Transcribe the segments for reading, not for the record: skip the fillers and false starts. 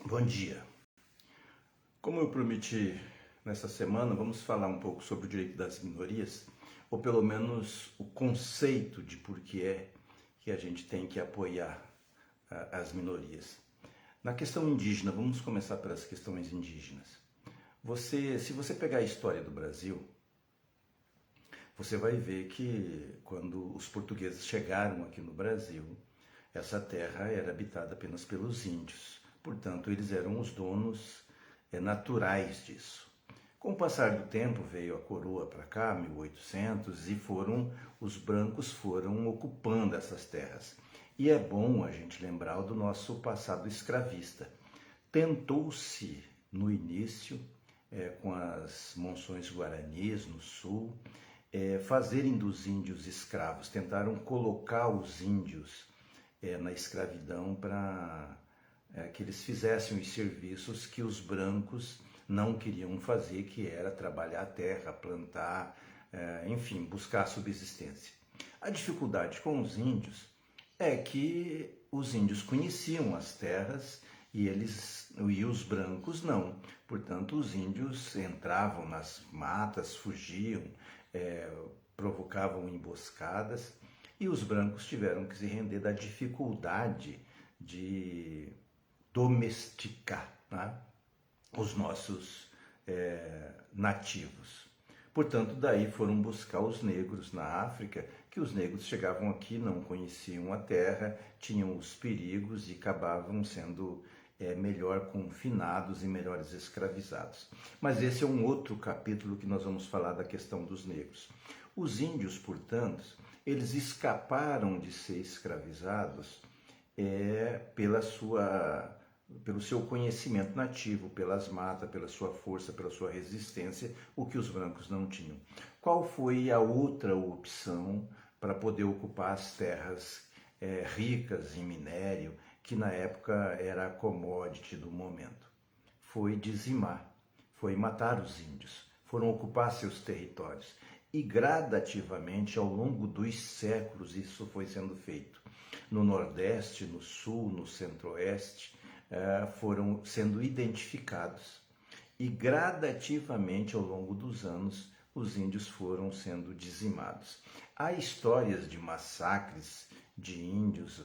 Bom dia. Como eu prometi nessa semana, vamos falar um pouco sobre o direito das minorias, ou pelo menos o conceito de por que é que a gente tem que apoiar as minorias. Na questão indígena, vamos começar pelas questões indígenas. Se você pegar a história do Brasil, você vai ver que quando os portugueses chegaram aqui no Brasil, essa terra era habitada apenas pelos índios. Portanto, eles eram os donos naturais disso. Com o passar do tempo, veio a coroa para cá, 1800, e os brancos foram ocupando essas terras. E é bom a gente lembrar do nosso passado escravista. Tentou-se, no início, com as monções guaranis no sul, fazerem dos índios escravos. Tentaram colocar os índios na escravidão para que eles fizessem os serviços que os brancos não queriam fazer, que era trabalhar a terra, plantar, enfim, buscar a subsistência. A dificuldade com os índios é que os índios conheciam as terras e os brancos não. Portanto, os índios entravam nas matas, fugiam, provocavam emboscadas, e os brancos tiveram que se render da dificuldade de domesticar, né, os nossos nativos. Portanto, daí foram buscar os negros na África, que os negros chegavam aqui, não conheciam a terra, tinham os perigos e acabavam sendo melhor confinados e melhores escravizados. Mas esse é um outro capítulo que nós vamos falar da questão dos negros. Os índios, portanto, eles escaparam de ser escravizados pelo seu conhecimento nativo, pelas matas, pela sua força, pela sua resistência, o que os brancos não tinham. Qual foi a outra opção para poder ocupar as terras ricas em minério, que na época era a commodity do momento? Foi dizimar, foi matar os índios, foram ocupar seus territórios. E gradativamente, ao longo dos séculos, isso foi sendo feito. No Nordeste, no Sul, no Centro-Oeste, foram sendo identificados. E gradativamente, ao longo dos anos, os índios foram sendo dizimados. Há histórias de massacres de índios,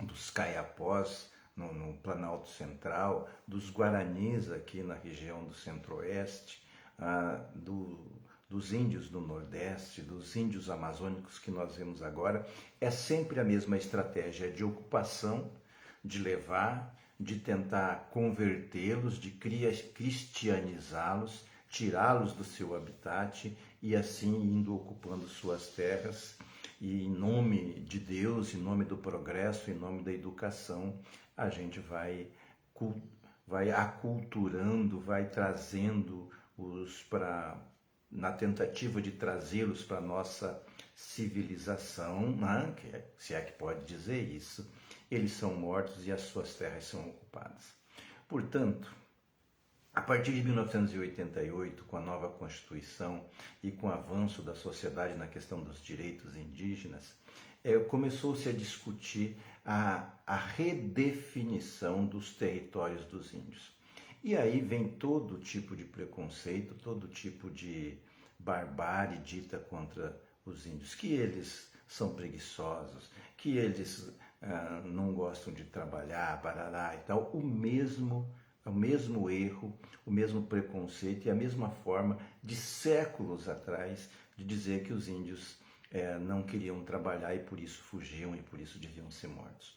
dos caiapós no Planalto Central, dos guaranis aqui na região do Centro-Oeste, dos índios do Nordeste, dos índios amazônicos que nós vemos agora. É sempre a mesma estratégia de ocupação, de levar, de tentar convertê-los, de cristianizá-los, tirá-los do seu habitat e assim indo ocupando suas terras. E em nome de Deus, em nome do progresso, em nome da educação, a gente vai aculturando, vai trazendo-os na tentativa de trazê-los para a nossa civilização, né? Se é que pode dizer isso, eles são mortos e as suas terras são ocupadas. Portanto, a partir de 1988, com a nova Constituição e com o avanço da sociedade na questão dos direitos indígenas, começou-se a discutir a redefinição dos territórios dos índios. E aí vem todo tipo de preconceito, todo tipo de barbárie dita contra os índios, que eles são preguiçosos, que eles não gostam de trabalhar, barará e tal. O mesmo erro, o mesmo preconceito e a mesma forma de séculos atrás de dizer que os índios não queriam trabalhar e por isso fugiam e por isso deviam ser mortos.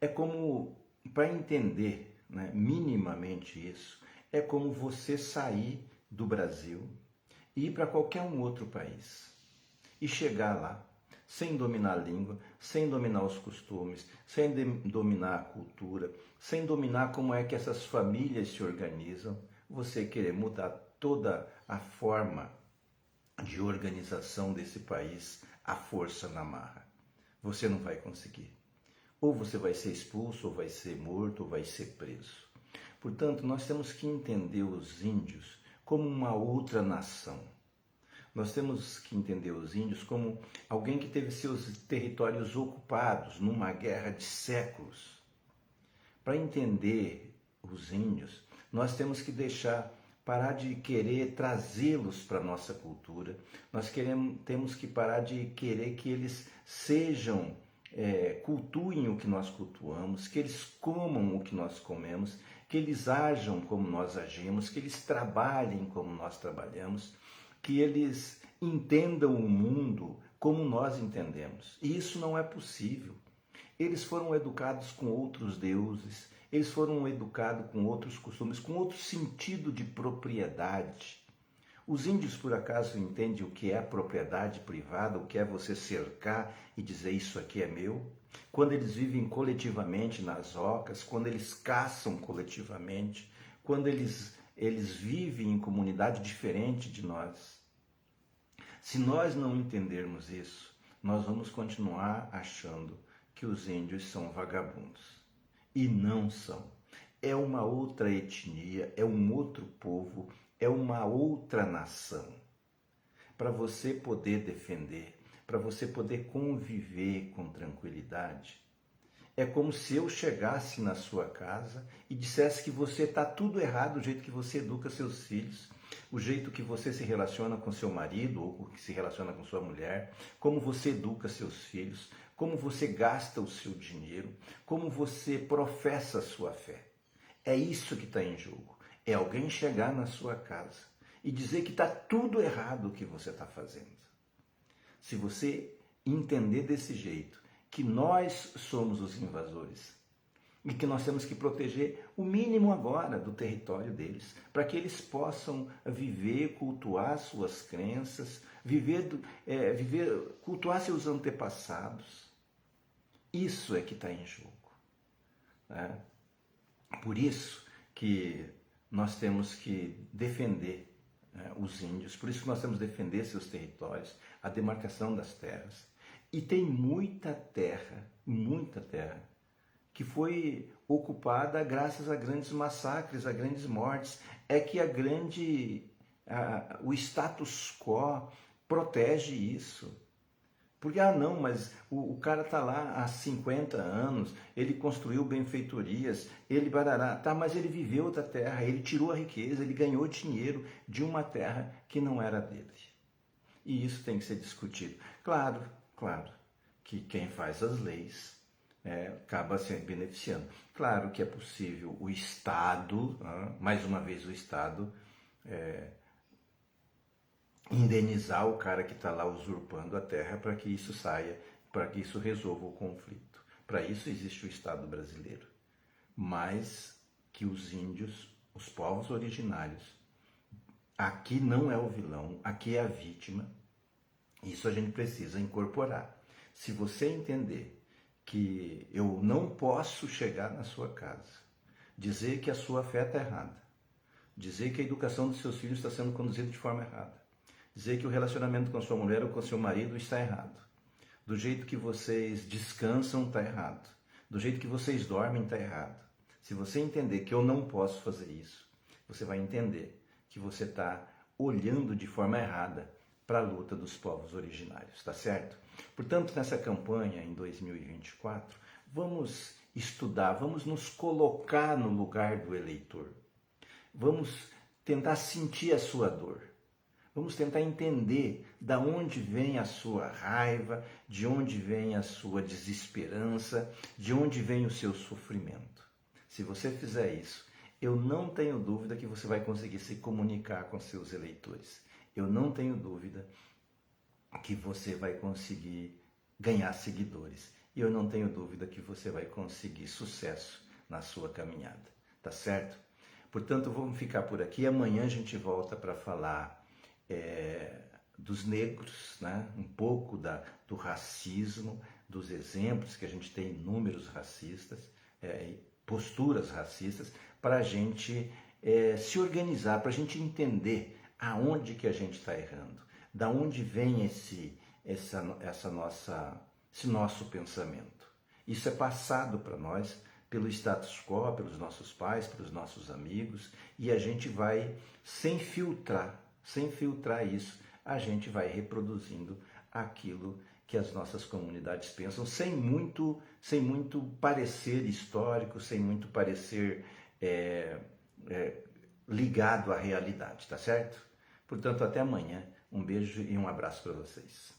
É como, para entender, né, minimamente isso, é como você sair do Brasil e ir para qualquer um outro país e chegar lá sem dominar a língua, sem dominar os costumes, sem dominar a cultura, sem dominar como é que essas famílias se organizam, você querer mudar toda a forma de organização desse país à força na marra. Você não vai conseguir. Ou você vai ser expulso, ou vai ser morto, ou vai ser preso. Portanto, nós temos que entender os índios como uma outra nação. Nós temos que entender os índios como alguém que teve seus territórios ocupados numa guerra de séculos. Para entender os índios, nós temos que parar de querer trazê-los para a nossa cultura, temos que parar de querer que eles sejam, cultuem o que nós cultuamos, que eles comam o que nós comemos, que eles ajam como nós agimos, que eles trabalhem como nós trabalhamos, que eles entendam o mundo como nós entendemos. E isso não é possível. Eles foram educados com outros deuses, eles foram educados com outros costumes, com outro sentido de propriedade. Os índios, por acaso, entendem o que é propriedade privada, o que é você cercar e dizer isso aqui é meu? Quando eles vivem coletivamente nas ocas, quando eles caçam coletivamente, quando eles vivem em comunidade diferente de nós. Se nós não entendermos isso, nós vamos continuar achando que os índios são vagabundos. E não são. É uma outra etnia, é um outro povo, é uma outra nação. Para você poder defender, para você poder conviver com tranquilidade, é como se eu chegasse na sua casa e dissesse que você está tudo errado, o jeito que você educa seus filhos, o jeito que você se relaciona com seu marido ou que se relaciona com sua mulher, como você educa seus filhos, como você gasta o seu dinheiro, como você professa a sua fé. É isso que está em jogo. É alguém chegar na sua casa e dizer que está tudo errado o que você está fazendo. Se você entender desse jeito, que nós somos os invasores e que nós temos que proteger o mínimo agora do território deles, para que eles possam viver, cultuar suas crenças, cultuar seus antepassados. Isso é que está em jogo, né? Por isso que nós temos que defender, né, os índios, por isso que nós temos que defender seus territórios, a demarcação das terras. E tem muita terra, que foi ocupada graças a grandes massacres, a grandes mortes. É que o status quo protege isso. Porque, não, mas o cara está lá há 50 anos, ele construiu benfeitorias, ele barará, tá, mas ele viveu da terra, ele tirou a riqueza, ele ganhou dinheiro de uma terra que não era dele. E isso tem que ser discutido. Claro que quem faz as leis acaba se beneficiando. Claro que é possível o Estado, mais uma vez o Estado, indenizar o cara que está lá usurpando a terra para que isso saia, para que isso resolva o conflito. Para isso existe o Estado brasileiro. Mas que os índios, os povos originários, aqui não é o vilão, aqui é a vítima. Isso a gente precisa incorporar. Se você entender que eu não posso chegar na sua casa, dizer que a sua fé está errada, dizer que a educação dos seus filhos está sendo conduzida de forma errada, dizer que o relacionamento com a sua mulher ou com o seu marido está errado, do jeito que vocês descansam está errado, do jeito que vocês dormem está errado. Se você entender que eu não posso fazer isso, você vai entender que você está olhando de forma errada para a luta dos povos originários, tá certo? Portanto, nessa campanha em 2024, vamos estudar, vamos nos colocar no lugar do eleitor. Vamos tentar sentir a sua dor. Vamos tentar entender de onde vem a sua raiva, de onde vem a sua desesperança, de onde vem o seu sofrimento. Se você fizer isso, eu não tenho dúvida que você vai conseguir se comunicar com seus eleitores. Eu não tenho dúvida que você vai conseguir ganhar seguidores. E eu não tenho dúvida que você vai conseguir sucesso na sua caminhada. Tá certo? Portanto, vamos ficar por aqui. Amanhã a gente volta para falar dos negros, né? Um pouco do racismo, dos exemplos que a gente tem, números racistas, posturas racistas, para a gente se organizar, para a gente entender aonde que a gente está errando, da onde vem esse nosso pensamento. Isso é passado para nós pelo status quo, pelos nossos pais, pelos nossos amigos, e a gente vai, sem filtrar isso, a gente vai reproduzindo aquilo que as nossas comunidades pensam, sem muito parecer histórico, sem muito parecer ligado à realidade, tá certo? Portanto, até amanhã. Um beijo e um abraço para vocês.